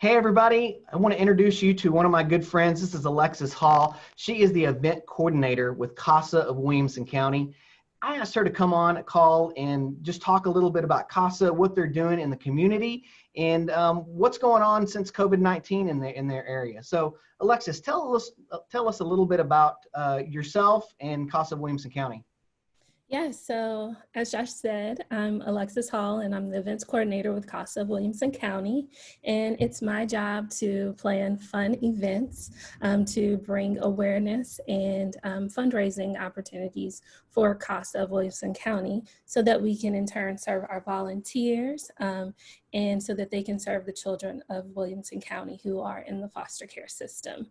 Hey everybody, I want to introduce you to one of my good friends. This is Alexis Hall. She is the event coordinator with CASA of Williamson County. I asked her to come on a call and just talk a little bit about CASA, what they're doing in the community, and what's going on since COVID-19 in their area. So Alexis, tell us a little bit about yourself and CASA of Williamson County. Yeah, so as Josh said, I'm Alexis Hall and I'm the events coordinator with CASA of Williamson County. And it's my job to plan fun events to bring awareness and fundraising opportunities for CASA of Williamson County so that we can in turn serve our volunteers and so that they can serve the children of Williamson County who are in the foster care system.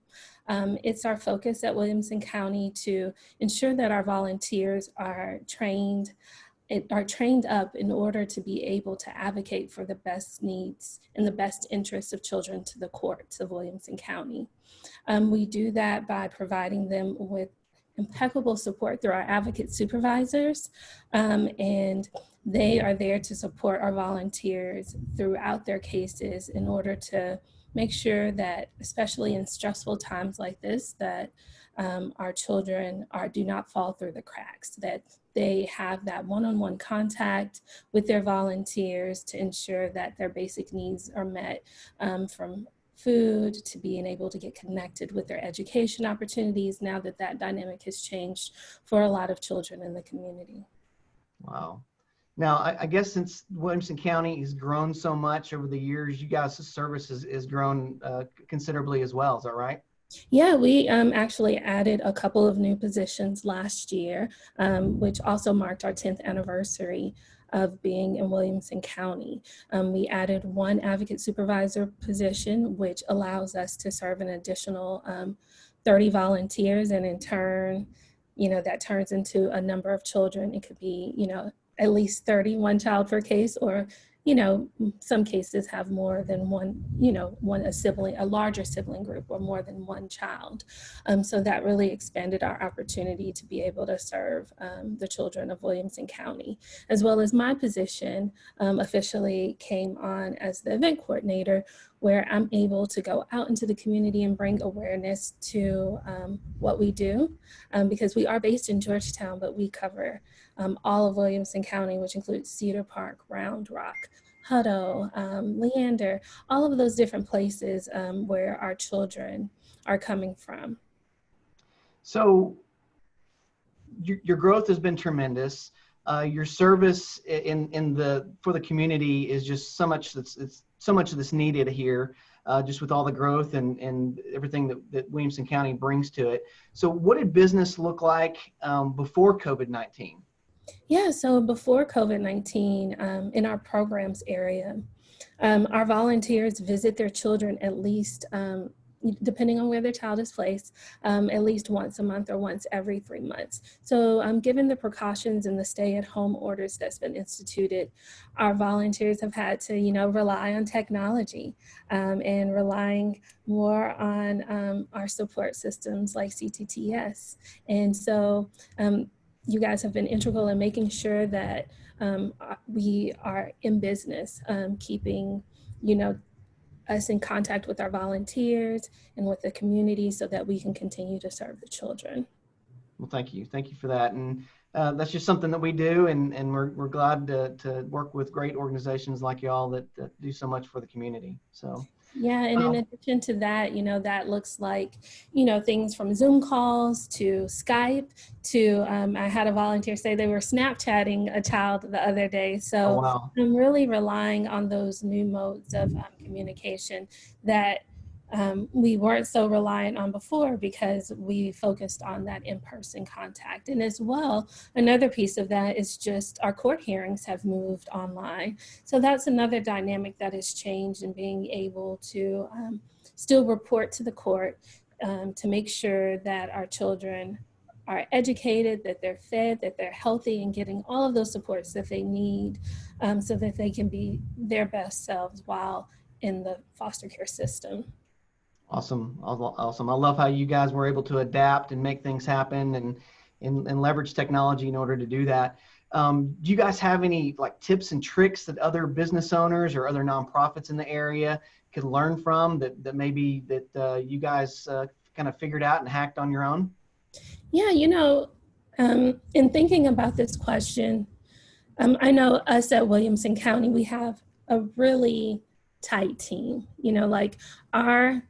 It's our focus at Williamson County to ensure that our volunteers are trained up in order to be able to advocate for the best needs and the best interests of children to the courts of Williamson County. We do that by providing them with impeccable support through our advocate supervisors, and they are there to support our volunteers throughout their cases in order to make sure that, especially in stressful times like this, that our children do not fall through the cracks, that they have that one-on-one contact with their volunteers to ensure that their basic needs are met, from food to being able to get connected with their education opportunities now that that dynamic has changed for a lot of children in the community. Wow. Now, I guess since Williamson County has grown so much over the years, you guys' service has grown considerably as well. Is that right? Yeah, we actually added a couple of new positions last year, which also marked our 10th anniversary of being in Williamson County. We added one advocate supervisor position, which allows us to serve an additional 30 volunteers, and in turn, that turns into a number of children. It could be, at least 30, one child per case, or some cases have more than one, a larger sibling group or more than one child. So that really expanded our opportunity to be able to serve the children of Williamson County, as well as my position officially came on as the event coordinator, where I'm able to go out into the community and bring awareness to what we do, because we are based in Georgetown, but we cover all of Williamson County, which includes Cedar Park, Round Rock, Hutto, Leander, all of those different places where our children are coming from. So your growth has been tremendous. Your service for the community is just so much that's needed here, just with all the growth and everything that Williamson County brings to it. So what did business look like before COVID-19? Yeah, so before COVID-19, in our programs area, our volunteers visit their children at least, depending on where their child is placed, at least once a month or once every 3 months. So given the precautions and the stay-at-home orders that's been instituted, our volunteers have had to, rely on technology and relying more on our support systems like CTTS. And so you guys have been integral in making sure that we are in business, keeping, us in contact with our volunteers and with the community so that we can continue to serve the children. Well, thank you. Thank you for that. And that's just something that we do, and we're glad to work with great organizations like y'all that do so much for the community. So. Yeah, and in addition to that, that looks like, things from Zoom calls to Skype to, I had a volunteer say they were Snapchatting a child the other day. So oh, wow. I'm really relying on those new modes of communication that we weren't so reliant on before, because we focused on that in-person contact. And as well, another piece of that is just our court hearings have moved online. So that's another dynamic that has changed, in being able to still report to the court to make sure that our children are educated, that they're fed, that they're healthy, and getting all of those supports that they need so that they can be their best selves while in the foster care system. Awesome. Awesome. I love how you guys were able to adapt and make things happen and leverage technology in order to do that. Do you guys have any like tips and tricks that other business owners or other nonprofits in the area could learn from that maybe that you guys kind of figured out and hacked on your own? Yeah, in thinking about this question, I know us at Williamson County, we have a really tight team. Like our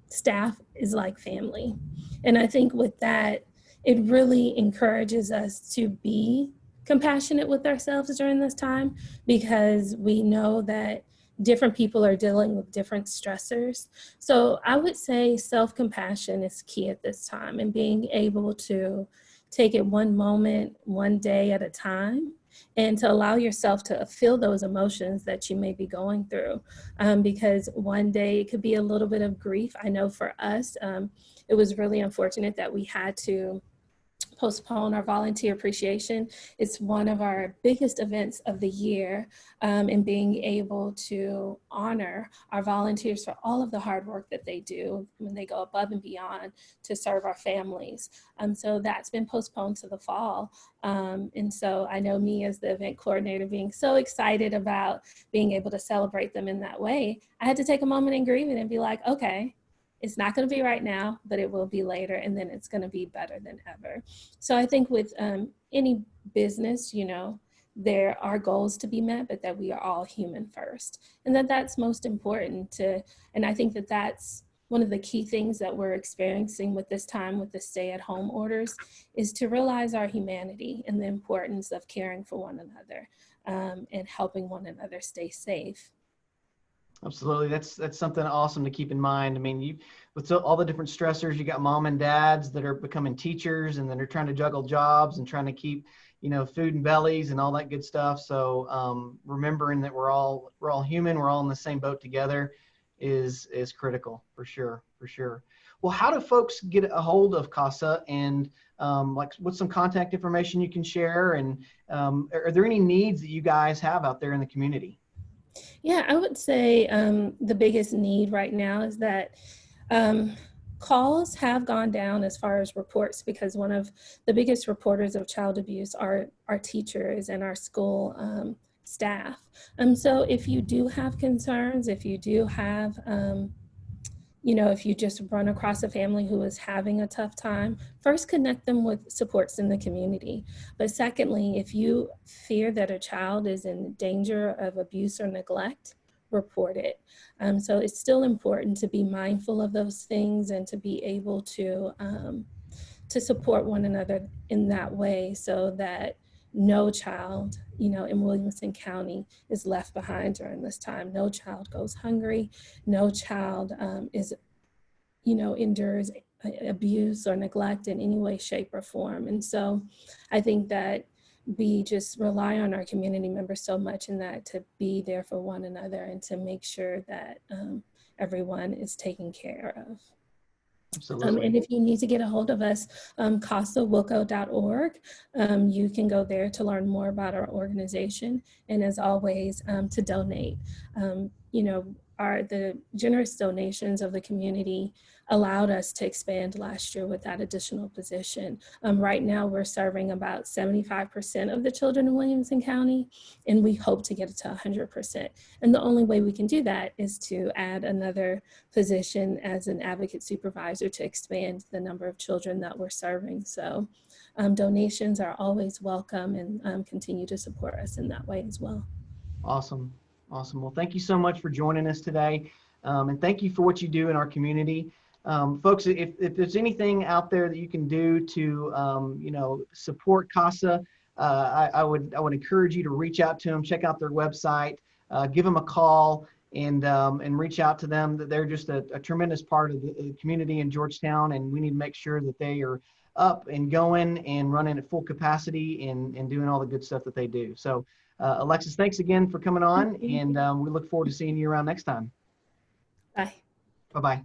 staff is like family. And I think with that, it really encourages us to be compassionate with ourselves during this time, because we know that different people are dealing with different stressors. So I would say self-compassion is key at this time, and being able to take it one moment, one day at a time, and to allow yourself to feel those emotions that you may be going through. Because one day it could be a little bit of grief. I know for us, it was really unfortunate that we had to postpone our volunteer appreciation. It's one of our biggest events of the year, and being able to honor our volunteers for all of the hard work that they do when they go above and beyond to serve our families. So that's been postponed to the fall. And so I know me as the event coordinator being so excited about being able to celebrate them in that way, I had to take a moment and grieve it and be like, okay, it's not going to be right now, but it will be later, and then it's going to be better than ever. So I think with any business, there are goals to be met, but that we are all human first, and that's most important to. And I think that that's one of the key things that we're experiencing with this time with the stay-at-home orders, is to realize our humanity and the importance of caring for one another, and helping one another stay safe. Absolutely. That's something awesome to keep in mind. I mean, with all the different stressors, you got mom and dads that are becoming teachers and then they're trying to juggle jobs and trying to keep, food and bellies and all that good stuff. So remembering that we're all human, we're all in the same boat together is critical for sure, for sure. Well, how do folks get a hold of CASA, and like what's some contact information you can share? And are there any needs that you guys have out there in the community? Yeah, I would say the biggest need right now is that calls have gone down as far as reports, because one of the biggest reporters of child abuse are our teachers and our school staff. So if you do have concerns, if you do have if you just run across a family who is having a tough time, first connect them with supports in the community. But secondly, if you fear that a child is in danger of abuse or neglect, report it. So it's still important to be mindful of those things and to be able to support one another in that way, so that no child, in Williamson County is left behind during this time. No child goes hungry. No child endures abuse or neglect in any way, shape, or form. And so I think that we just rely on our community members so much in that, to be there for one another and to make sure that everyone is taken care of. Absolutely. And if you need to get a hold of us, casawilco.org, you can go there to learn more about our organization. And as always, to donate. The generous donations of the community allowed us to expand last year with that additional position. Right now, we're serving about 75% of the children in Williamson County, and we hope to get it to 100%. And the only way we can do that is to add another position as an advocate supervisor to expand the number of children that we're serving. So donations are always welcome, and continue to support us in that way as well. Awesome. Awesome. Well, thank you so much for joining us today. And thank you for what you do in our community. Folks, if there's anything out there that you can do to, support CASA, I would encourage you to reach out to them, check out their website, give them a call, and reach out to them. They're just a tremendous part of the community in Georgetown, and we need to make sure that they are up and going and running at full capacity and doing all the good stuff that they do. So Alexis, thanks again for coming on, and we look forward to seeing you around next time. Bye. Bye-bye.